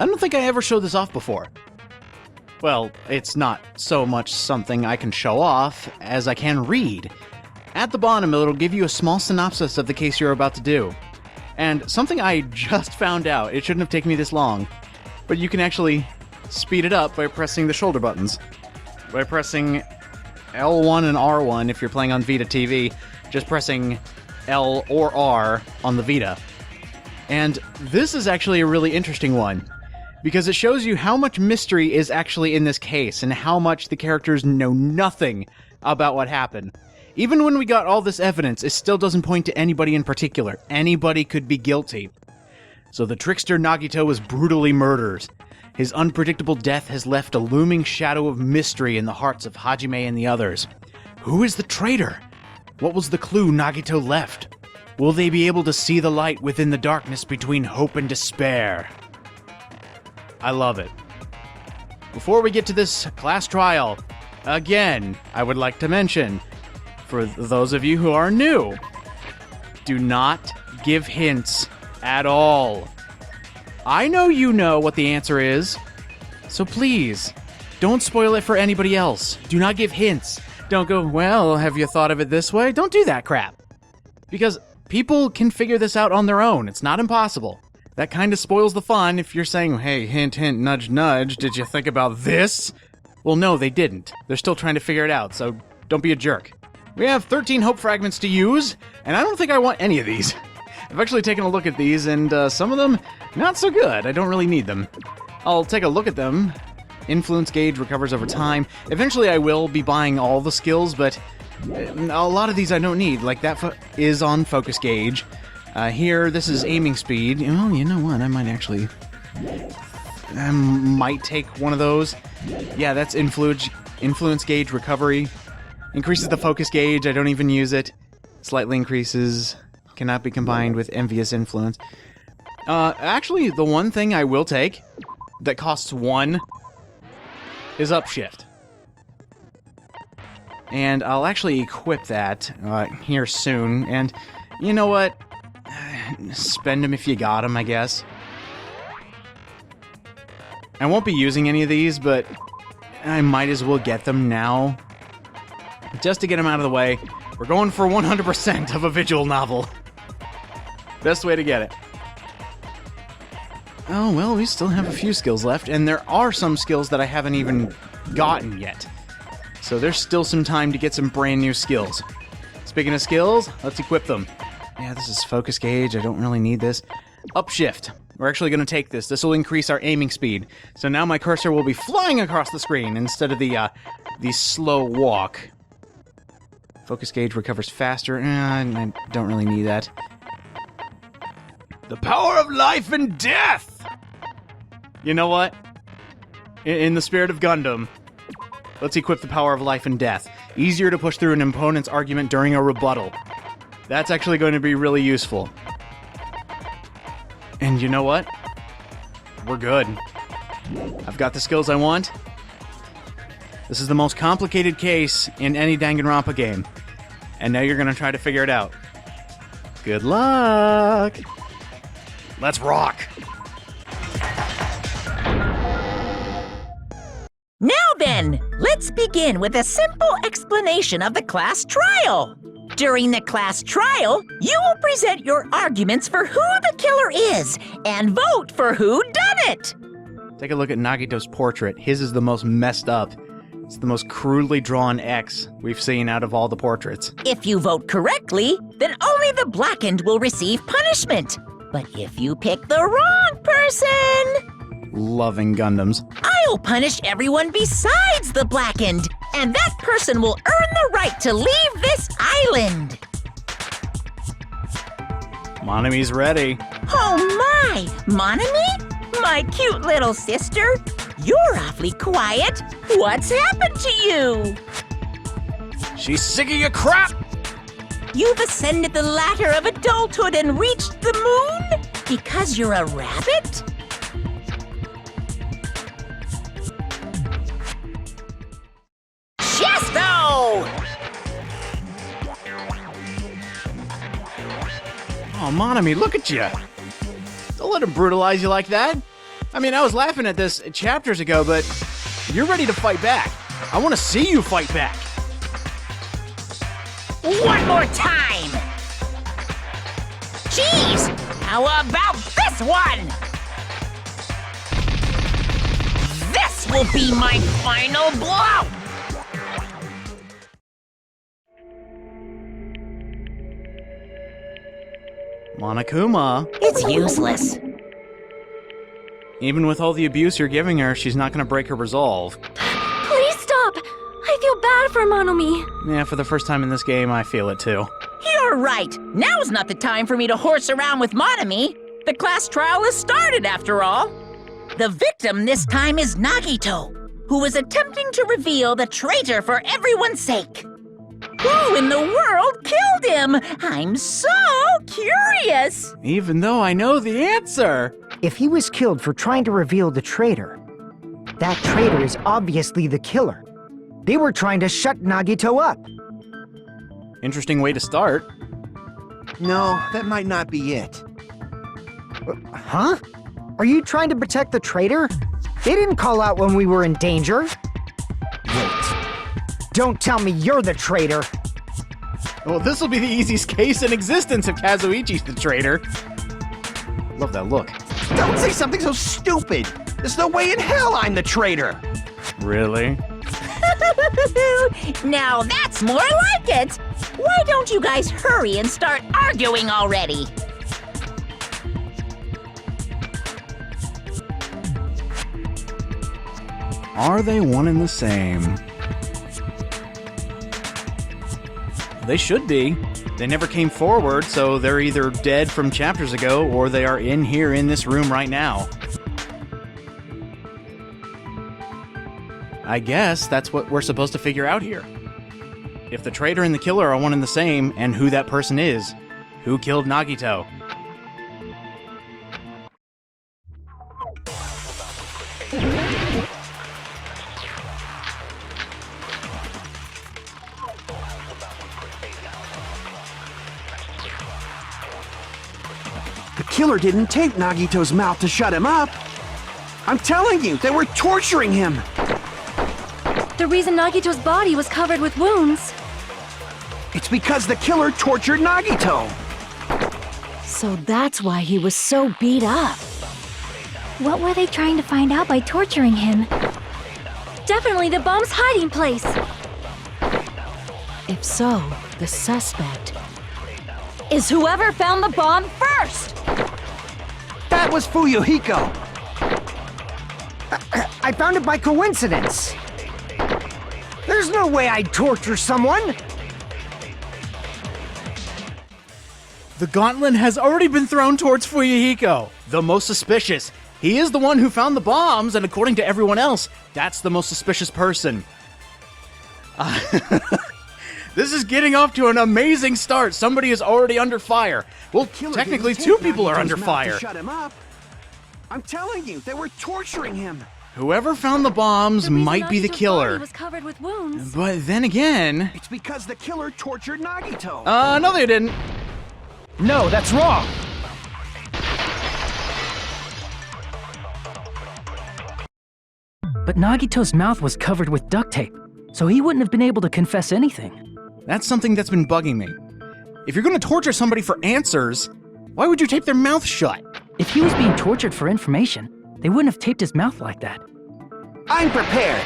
I don't think I ever showed this off before. Well, it's not so much something I can show off as I can read. At the bottom, it'll give you a small synopsis of the case you're about to do. And something I just found out, it shouldn't have taken me this long, but you can actually speed it up by pressing the shoulder buttons. By pressing L1 and R1 if you're playing on Vita TV, just pressing L or R on the Vita. And this is actually a really interesting one, because it shows you how much mystery is actually in this case, and how much the characters know nothing about what happened. Even when we got all this evidence, it still doesn't point to anybody in particular. Anybody could be guilty. So the trickster Nagito was brutally murdered. His unpredictable death has left a looming shadow of mystery in the hearts of Hajime and the others. Who is the traitor? What was the clue Nagito left? Will they be able to see the light within the darkness between hope and despair? I love it. Before we get to this class trial, again, I would like to mention, for those of you who are new, do not give hints at all. I know you know what the answer is, so please, don't spoil it for anybody else. Do not give hints. Don't go, well, have you thought of it this way? Don't do that crap. Because people can figure this out on their own. It's not impossible. That kind of spoils the fun if you're saying, hey, hint, hint, nudge, nudge, did you think about this? Well, no, they didn't. They're still trying to figure it out, so don't be a jerk. We have 13 hope fragments to use, and I don't think I want any of these. I've actually taken a look at these, and some of them, not so good. I don't really need them. I'll take a look at them. Influence gauge recovers over time. Eventually I will be buying all the skills, but a lot of these I don't need. Like that is on focus gauge. Here, this is aiming speed. Well, you know what? I might actually... I might take one of those. Yeah, that's influence gauge recovery. Increases the focus gauge. I don't even use it. Slightly increases. Cannot be combined with envious influence. Actually, the one thing I will take that costs 1 is upshift. And I'll actually equip that here soon. And you know what? Spend them if you got them, I guess. I won't be using any of these, but I might as well get them now. Just to get them out of the way. We're going for 100% of a visual novel. Best way to get it. Oh, well, we still have a few skills left, and there are some skills that I haven't even gotten yet. So there's still some time to get some brand new skills. Speaking of skills, let's equip them. Yeah, this is focus gauge. I don't really need this. Upshift. We're actually going to take this. This will increase our aiming speed. So now my cursor will be flying across the screen instead of the slow walk. Focus gauge recovers faster. I don't really need that. The power of life and death! You know what? In the spirit of Gundam, let's equip the power of life and death. Easier to push through an opponent's argument during a rebuttal. That's actually going to be really useful. And you know what? We're good. I've got the skills I want. This is the most complicated case in any Danganronpa game. And now you're going to try to figure it out. Good luck! Let's rock! Now then, let's begin with a simple explanation of the class trial. During the class trial, you will present your arguments for who the killer is and vote for who done it. Take a look at Nagito's portrait. His is the most messed up. It's the most crudely drawn X we've seen out of all the portraits. If you vote correctly, then only the blackened will receive punishment. But if you pick the wrong person... Loving Gundams. I'll punish everyone besides the blackened, and that person will earn the right to leave this island. Monami's ready. Oh my! Monami? My cute little sister? You're awfully quiet. What's happened to you? She's sick of your crap! You've ascended the ladder of adulthood and reached the moon? Because you're a rabbit? Chesto! Oh, Monami, look at you. Don't let him brutalize you like that. I mean, I was laughing at this chapters ago, but you're ready to fight back. I want to see you fight back. One more time! Jeez! How about this one? This will be my final blow! Monokuma. It's useless. Even with all the abuse you're giving her, she's not going to break her resolve. Please stop! I feel bad for Monomi. Yeah, for the first time in this game, I feel it too. You're right. Now's not the time for me to horse around with Monomi. The class trial has started, after all. The victim this time is Nagito, who was attempting to reveal the traitor for everyone's sake. Who in the world killed him? I'm so curious. Even though I know the answer. If he was killed for trying to reveal the traitor, that traitor is obviously the killer. They were trying to shut Nagito up. Interesting way to start. No, that might not be it. Huh? Are you trying to protect the traitor? They didn't call out when we were in danger. Wait. Don't tell me you're the traitor. Well, this will be the easiest case in existence if Kazuichi's the traitor. Love that look. Don't say something so stupid! There's no way in hell I'm the traitor! Really? Now that's more like it. Why don't you guys hurry and start arguing already? Are they one and the same? They should be. They never came forward, so they're either dead from chapters ago or they are in here in this room right now. I guess that's what we're supposed to figure out here. If the traitor and the killer are one and the same, and who that person is. Who killed Nagito? The killer didn't tape Nagito's mouth to shut him up! I'm telling you, they were torturing him! The reason Nagito's body was covered with wounds. It's because the killer tortured Nagito! So that's why he was so beat up. What were they trying to find out by torturing him? Definitely the bomb's hiding place. If so, the suspect is whoever found the bomb first! That was Fuyuhiko! I found it by coincidence. There's no way I'd torture someone. The gauntlet has already been thrown towards Fuyuhiko, the most suspicious. He is the one who found the bombs, and according to everyone else, that's the most suspicious person. This is getting off to an amazing start. Somebody is already under fire. Well, technically, two people are under fire. Shut him up. I'm telling you, they were torturing him. Whoever found the bombs might be the Nagito's killer. body was covered with wounds. But then again... It's because the killer tortured Nagito. no they didn't. No, that's wrong. But Nagito's mouth was covered with duct tape, so he wouldn't have been able to confess anything. That's something that's been bugging me. If you're going to torture somebody for answers, why would you tape their mouth shut? If he was being tortured for information, they wouldn't have taped his mouth like that. I'm prepared.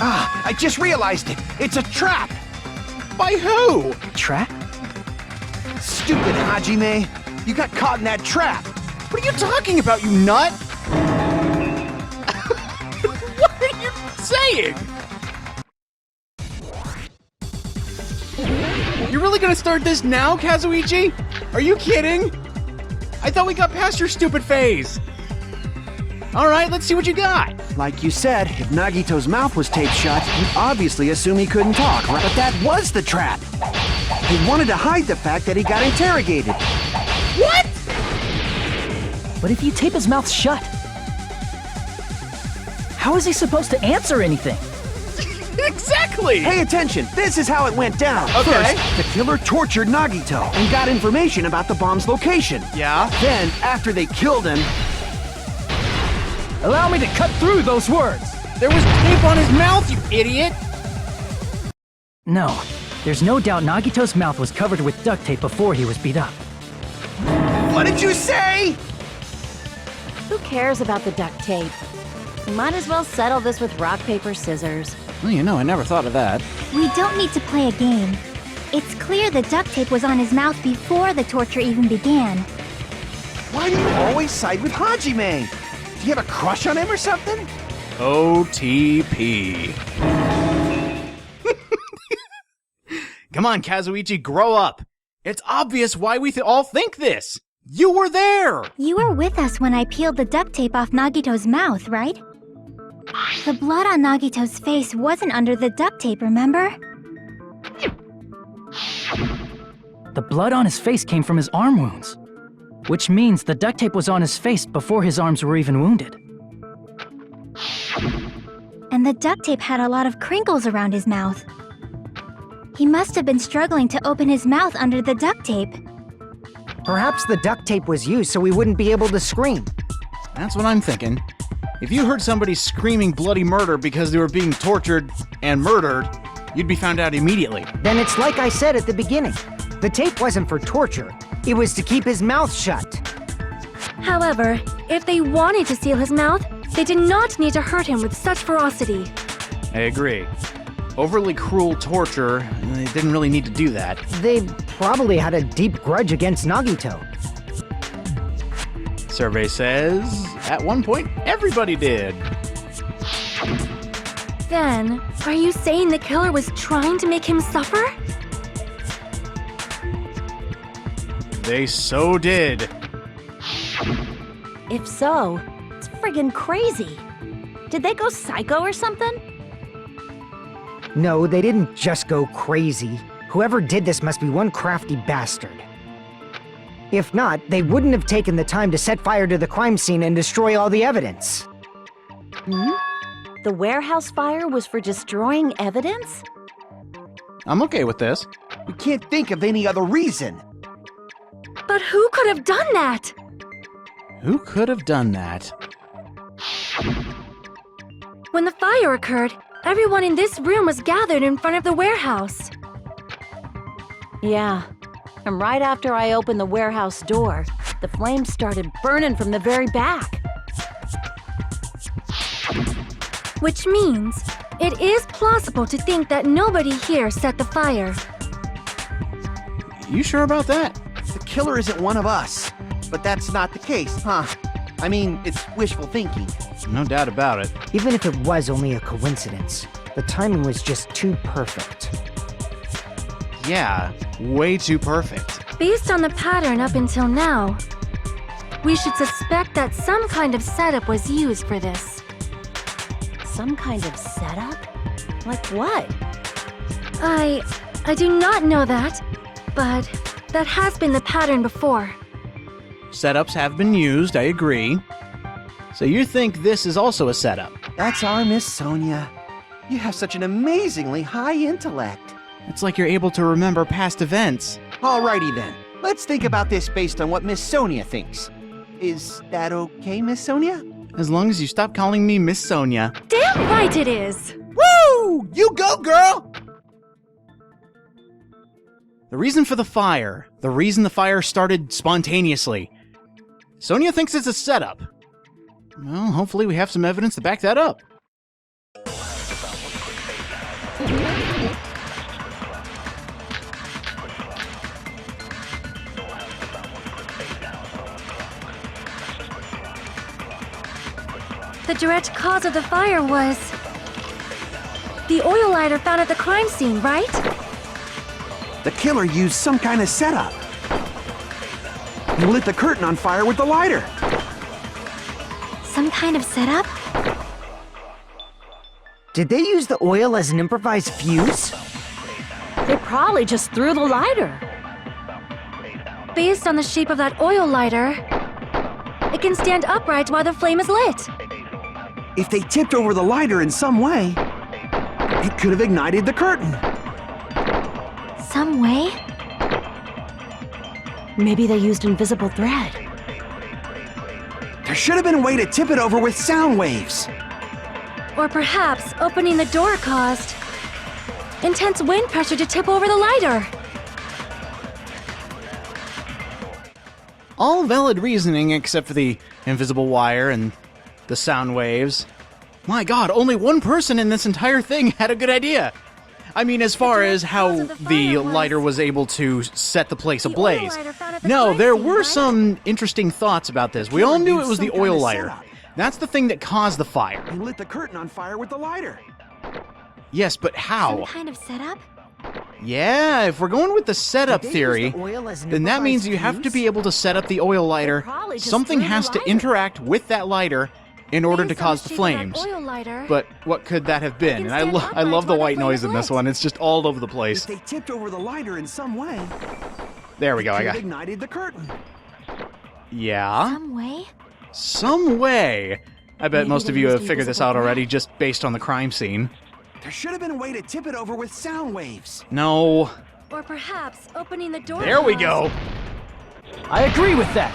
Ah, I just realized it. It's a trap. By who? Trap? Stupid Hajime. You got caught in that trap. What are you talking about, you nut? What are you saying? You're really gonna start this now, Kazuichi? Are you kidding? I thought we got past your stupid phase. Alright, let's see what you got. Like you said, if Nagito's mouth was taped shut, you'd obviously assume he couldn't talk, right? But that was the trap. He wanted to hide the fact that he got interrogated. What? But if you tape his mouth shut, how is he supposed to answer anything? Exactly! Pay attention. This is how it went down. Okay. First, the killer tortured Nagito and got information about the bomb's location. Yeah? Then, after they killed him, Allow me to cut through those words! There was tape on his mouth, you idiot! No, there's no doubt Nagito's mouth was covered with duct tape before he was beat up. what did you say? Who cares about the duct tape? We might as well settle this with rock, paper, scissors. Well, you know, I never thought of that. We don't need to play a game. It's clear the duct tape was on his mouth before the torture even began. Why do you always side with Hajime? Do you have a crush on him or something? OTP. Come on, Kazuichi, grow up. It's obvious why we all think this. You were there! You were with us when I peeled the duct tape off Nagito's mouth, right? The blood on Nagito's face wasn't under the duct tape, remember? The blood on his face came from his arm wounds, which means the duct tape was on his face before his arms were even wounded. And the duct tape had a lot of crinkles around his mouth. He must have been struggling to open his mouth under the duct tape. Perhaps the duct tape was used so we wouldn't be able to scream. That's what I'm thinking. If you heard somebody screaming bloody murder because they were being tortured and murdered, you'd be found out immediately. Then it's like I said at the beginning. The tape wasn't for torture. It was to keep his mouth shut. However, if they wanted to seal his mouth, they did not need to hurt him with such ferocity. I agree. Overly cruel torture, they didn't really need to do that. They probably had a deep grudge against Nagito. Survey says, at one point, everybody did. Then, are you saying the killer was trying to make him suffer? They so did. If so, it's friggin' crazy. Did they go psycho or something? No, they didn't just go crazy. Whoever did this must be one crafty bastard. If not, they wouldn't have taken the time to set fire to the crime scene and destroy all the evidence. The warehouse fire was for destroying evidence? I'm okay with this. We can't think of any other reason. But who could have done that? Who could have done that? When the fire occurred, everyone in this room was gathered in front of the warehouse. Yeah. And right after I opened the warehouse door, the flames started burning from the very back. Which means, it is plausible to think that nobody here set the fire. You sure about that? The killer isn't one of us. But that's not the case, huh? I mean, it's wishful thinking. No doubt about it. Even if it was only a coincidence, the timing was just too perfect. Yeah, way too perfect. Based on the pattern up until now, we should suspect that some kind of setup was used for this. Some kind of setup? Like what? I do not know that, but that has been the pattern before. Setups have been used, I agree. So you think this is also a setup? That's our Miss Sonia. You have such an amazingly high intellect. It's like you're able to remember past events. Alrighty then. Let's think about this based on what Miss Sonia thinks. Is that okay, Miss Sonia? As long as you stop calling me Miss Sonia. Damn right it is! Woo! You go, girl! The reason for the fire, the reason the fire started spontaneously. Sonia thinks it's a setup. Well, hopefully we have some evidence to back that up. The direct cause of the fire was the oil lighter found at the crime scene, right? The killer used some kind of setup. He lit the curtain on fire with the lighter. Some kind of setup? Did they use the oil as an improvised fuse? They probably just threw the lighter. Based on the shape of that oil lighter, it can stand upright while the flame is lit. If they tipped over the lighter in some way, It could have ignited the curtain. Some way? Maybe they used invisible thread. There should have been a way to tip it over with sound waves. Or perhaps opening the door caused intense wind pressure to tip over the lighter. All valid reasoning except for the invisible wire and the sound waves. My god, only one person in this entire thing had a good idea. I mean, as far as how the lighter was able to set the place ablaze. No, there were some interesting thoughts about this. We all knew it was the oil lighter. That's the thing that caused the fire. He lit the curtain on fire with the lighter. Yes, but Some how? kind of setup? Yeah, if we're going with the setup Did they theory, use the oil as an then that means improvised you have to fuse? be able to set up the oil lighter. probably just Something threw the has to lighter. interact with that lighter in order to Based on cause the the shape of that flames. oil lighter. But what could that have been? And I, stand I upright love the while the white flame noise is in this lit. one. It's just all over the If place. they tipped over the lighter in some way, There we go. I could got. have ignited the curtain. Yeah, Some way? some way. I bet Maybe most of they you used have figured this invisible out already, thread. just based on the crime scene. There should have been a way to tip it over with sound waves. No. Or perhaps opening the door There we caused- go. I agree with that.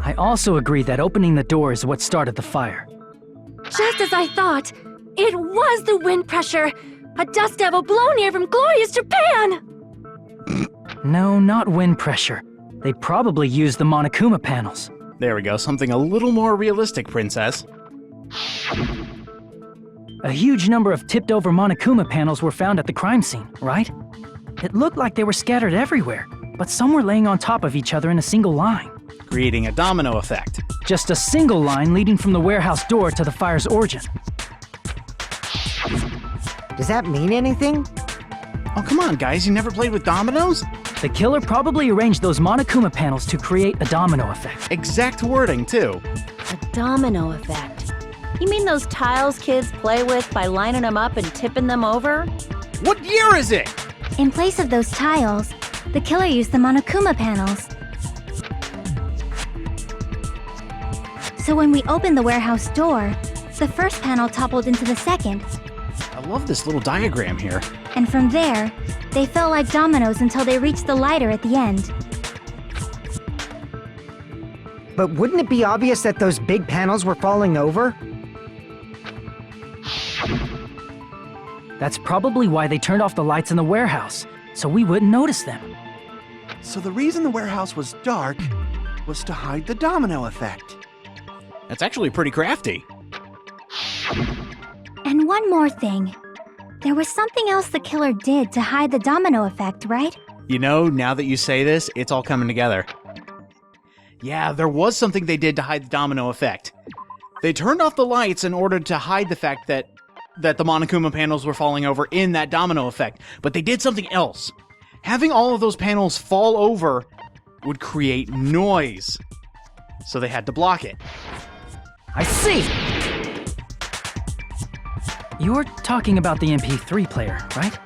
I also agree that opening the door is what started the fire. Just as I thought! It was the wind pressure! A dust devil blown here from glorious Japan! No, not wind pressure. They probably used the Monokuma panels. There we go. Something a little more realistic, Princess. A huge number of tipped-over Monokuma panels were found at the crime scene, right? It looked like they were scattered everywhere, but some were laying on top of each other in a single line. Creating a domino effect. Just a single line leading from the warehouse door to the fire's origin. Does that mean anything? Oh, come on, guys. You never played with dominoes? The killer probably arranged those Monokuma panels to create a domino effect. Exact wording, too. A domino effect. You mean those tiles kids play with by lining them up and tipping them over? What year is it? In place of those tiles, the killer used the Monokuma panels. So when we opened the warehouse door, the first panel toppled into the second, I love this little diagram here. and from there, they fell like dominoes until they reached the lighter at the end. But wouldn't it be obvious that those big panels were falling over? That's probably why they turned off the lights in the warehouse, so we wouldn't notice them. So the reason the warehouse was dark was to hide the domino effect. That's actually pretty crafty. And one more thing. There was something else the killer did to hide the domino effect, right? You know, now that you say this, it's all coming together. Yeah, there was something they did to hide the domino effect. They turned off the lights in order to hide the fact that the Monokuma panels were falling over in that domino effect. But they did something else. Having all of those panels fall over would create noise. So they had to block it. I see! You're talking about the MP3 player, right?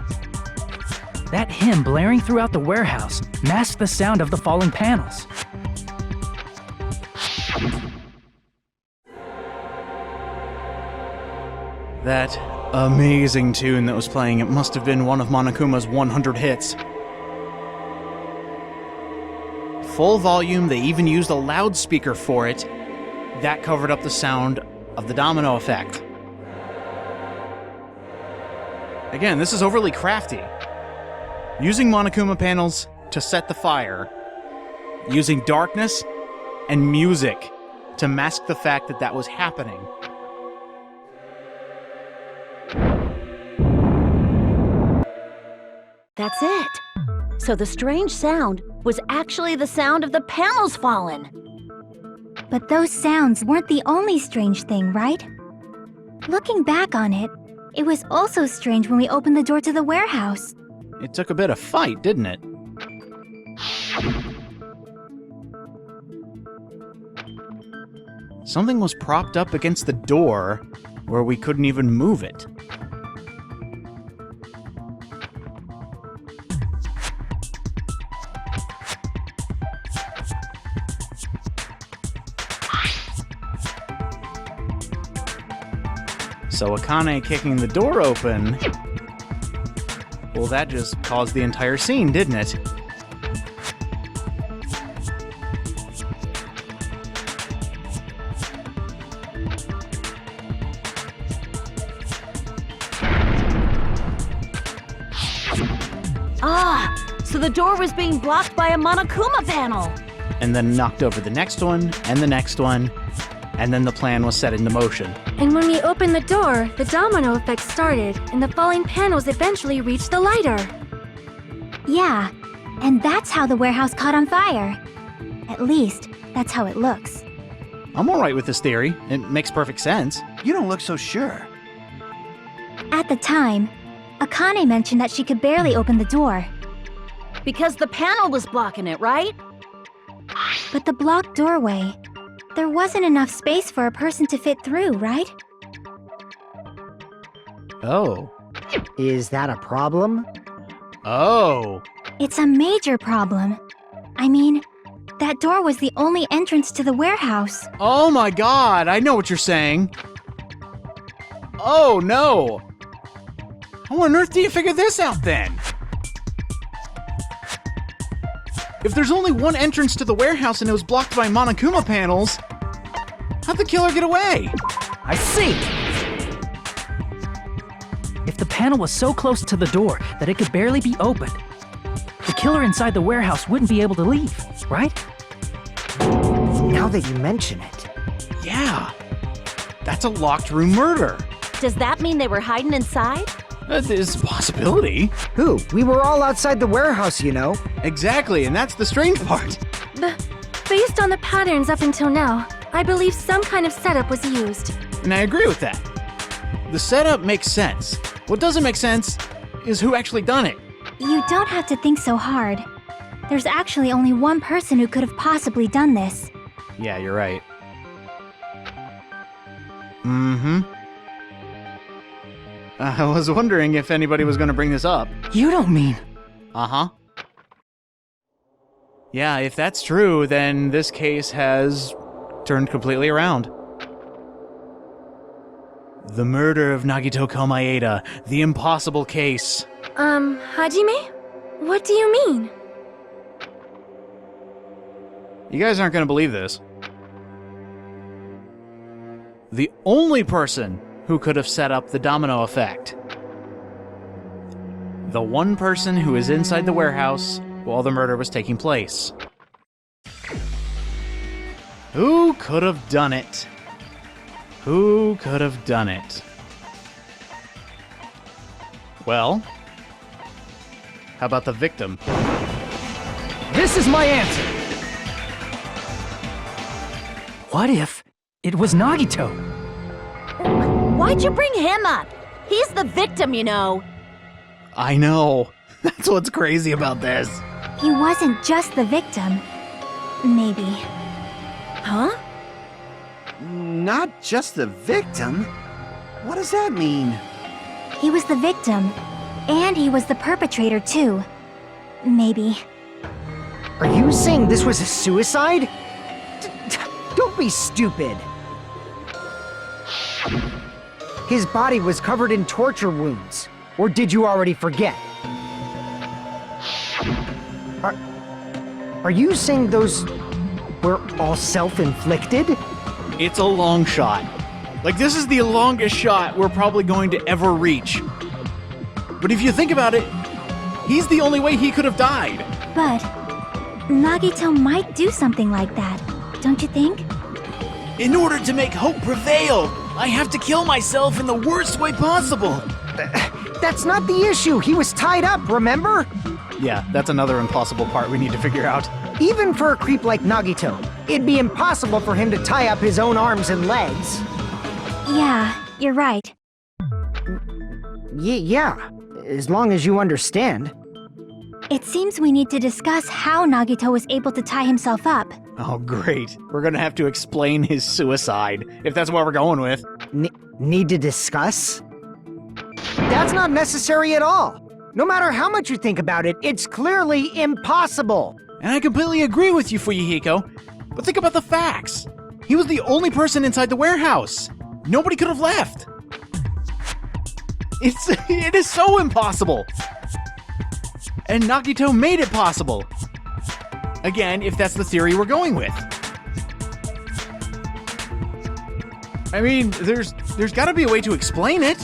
That hymn blaring throughout the warehouse masked the sound of the falling panels. That amazing tune that was playing, it must have been one of Monokuma's 100 hits. Full volume, they even used a loudspeaker for it. That covered up the sound of the domino effect. Again, this is overly crafty. Using Monokuma panels to set the fire, using darkness and music to mask the fact that that was happening. That's it. So the strange sound was actually the sound of the panels falling. But those sounds weren't the only strange thing, right? Looking back on it, it was also strange when we opened the door to the warehouse. It took a bit of fight, didn't it? Something was propped up against the door where we couldn't even move it. So Akane kicking the door open... Well, that just caused the entire scene, didn't it? Ah, so the door was being blocked by a Monokuma panel. And then knocked over the next one, and the next one, and then the plan was set into motion. And when we opened the door, the domino effect started, and the falling panels eventually reached the lighter. Yeah, and that's how the warehouse caught on fire. At least, that's how it looks. I'm alright with this theory. It makes perfect sense. You don't look so sure. At the time, Akane mentioned that she could barely open the door. Because the panel was blocking it, right? But the blocked doorway, there wasn't enough space for a person to fit through, right? Oh. Is that a problem? Oh. It's a major problem. I mean, that door was the only entrance to the warehouse. Oh my god, I know what you're saying. Oh no. How on earth do you figure this out then? If there's only one entrance to the warehouse and it was blocked by Monokuma panels, how'd the killer get away? I see! If the panel was so close to the door that it could barely be opened, the killer inside the warehouse wouldn't be able to leave, right? Now that you mention it. Yeah. That's a locked room murder. Does that mean they were hiding inside? There's a possibility. Who? We were all outside the warehouse, you know. Exactly, and that's the strange part. Based on the patterns up until now, I believe some kind of setup was used. And I agree with that. The setup makes sense. What doesn't make sense is who actually done it. You don't have to think so hard. There's actually only one person who could have possibly done this. Yeah, you're right. Mm-hmm. I was wondering if anybody was going to bring this up. You don't mean... Uh-huh. Yeah, if that's true, then this case has turned completely around. The murder of Nagito Komaeda, the impossible case. Hajime? What do you mean? You guys aren't going to believe this. The only person who could have set up the domino effect. The one person who is inside the warehouse while the murder was taking place. Who could have done it? Who could have done it? Well, how about the victim? This is my answer! What if it was Nagito? Why'd you bring him up? He's the victim, you know. I know. That's what's crazy about this. He wasn't just the victim. Maybe. Huh? Not just the victim? What does that mean? He was the victim, and he was the perpetrator too. Maybe. Are you saying this was a suicide? Don't be stupid. His body was covered in torture wounds. Or did you already forget? Are you saying those were all self-inflicted? It's a long shot. Like, this is the longest shot we're probably going to ever reach. But if you think about it, he's the only way he could have died. But Nagito might do something like that, don't you think? In order to make hope prevail, I have to kill myself in the worst way possible. That's not the issue. He was tied up, remember? Yeah, that's another impossible part we need to figure out. Even for a creep like Nagito, it'd be impossible for him to tie up his own arms and legs. Yeah, you're right. Yeah, as long as you understand. It seems we need to discuss how Nagito was able to tie himself up. Oh, great. We're gonna have to explain his suicide, if that's what we're going with. Need to discuss? That's not necessary at all. No matter how much you think about it, it's clearly impossible. And I completely agree with you, Fuyuhiko. But think about the facts. He was the only person inside the warehouse. Nobody could have left. It is so impossible. And Nagito made it possible. Again, if that's the theory we're going with. I mean, there's got to be a way to explain it.